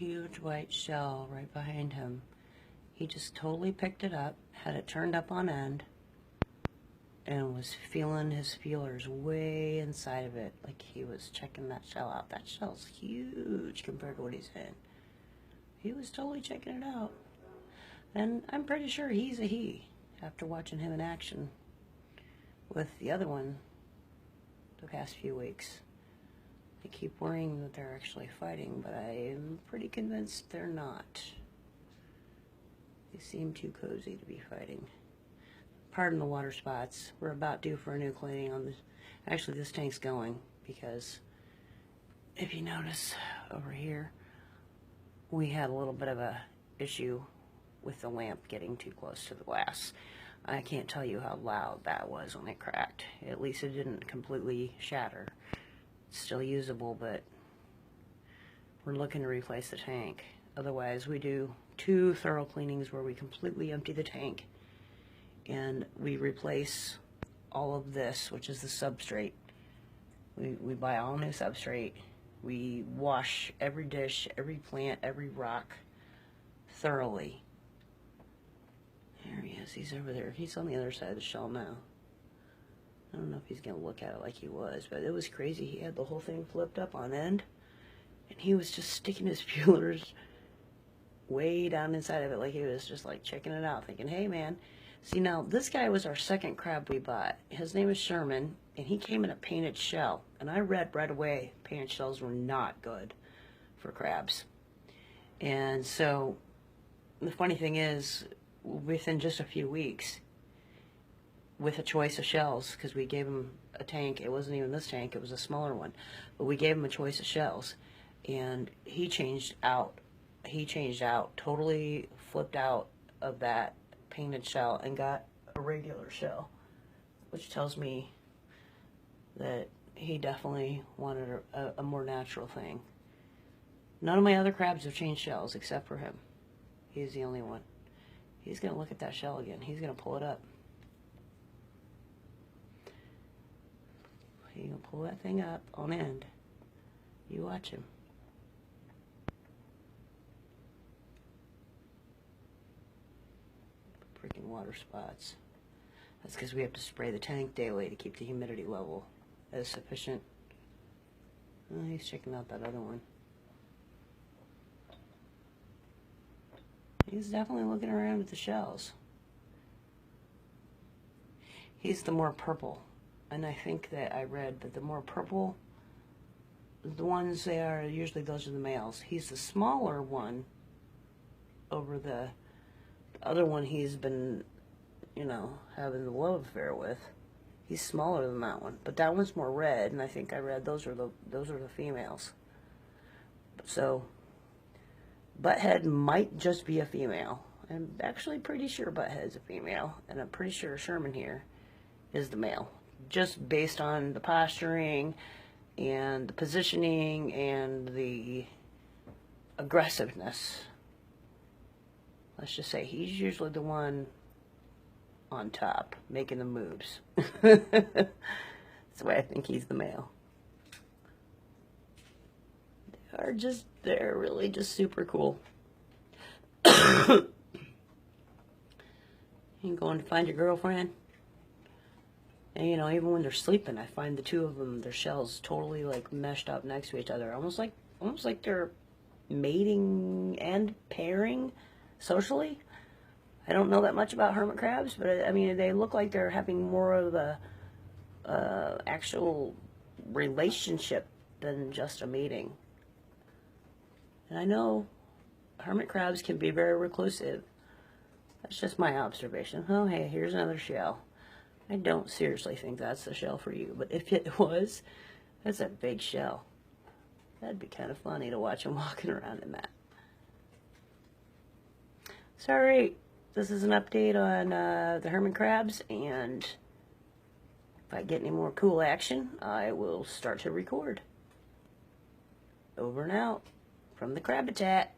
huge white shell right behind him. He just totally picked it up, had it turned up on end, and was feeling his feelers way inside of it, like he was checking that shell out. That shell's huge compared to what he's in. He was totally checking it out. And I'm pretty sure he's a he, after watching him in action with the other one the past few weeks. I keep worrying that they're actually fighting, but I'm pretty convinced they're not. They seem too cozy to be fighting. Pardon the water spots. We're about due for a new cleaning on this. Actually, this tank's going because if you notice over here, we had a little bit of a issue with the lamp getting too close to the glass. I can't tell you how loud that was when it cracked. At least it didn't completely shatter. It's still usable, but we're looking to replace the tank. Otherwise, we do 2 thorough cleanings where we completely empty the tank and we replace all of this, which is the substrate. We buy all new substrate. We wash every dish, every plant, every rock thoroughly. There he is. He's over there. He's on the other side of the shell now. I don't know if he's going to look at it like he was, but it was crazy. He had the whole thing flipped up on end, and he was just sticking his feelers way down inside of it, like he was just like checking it out, thinking, hey man. See, now this guy was our second crab we bought. His name is Sherman, and he came in a painted shell. And I read right away painted shells were not good for crabs. And so the funny thing is, within just a few weeks, with a choice of shells, because we gave him a tank, it wasn't even this tank, it was a smaller one, but we gave him a choice of shells, and he changed out, totally flipped out of that painted shell and got a regular shell, which tells me that he definitely wanted a more natural thing. None of my other crabs have changed shells except for him. He's the only one. He's going to look at that shell again. He's going to pull it up. He's going to pull that thing up on end. You watch him. Freaking water spots. That's because we have to spray the tank daily to keep the humidity level as sufficient. Oh, he's checking out that other one. He's definitely looking around at the shells. He's the more purple. And I think that I read that the more purple, the ones they are, usually those are the males. He's the smaller one over the other one he's been, you know, having the love affair with. He's smaller than that one. But that one's more red, and I think I read those are the females. So Butthead might just be a female. I'm actually pretty sure Butthead's a female, and I'm pretty sure Sherman here is the male, just based on the posturing and the positioning and the aggressiveness. Let's just say he's usually the one on top making the moves. That's why I think he's the male. They're really just super cool. You going to find your girlfriend? And you know, even when they're sleeping, I find the two of them, their shells totally like meshed up next to each other, almost like they're mating and pairing socially. I don't know that much about hermit crabs, but I mean, they look like they're having more of the actual relationship than just a mating. And I know hermit crabs can be very reclusive. That's just my observation. Oh, hey, here's another shell. I don't seriously think that's the shell for you, but if it was, that's a big shell. That'd be kind of funny to watch him walking around in that. Sorry, this is an update on the hermit crabs, and if I get any more cool action, I will start to record. Over and out from the Crab-A-Tat.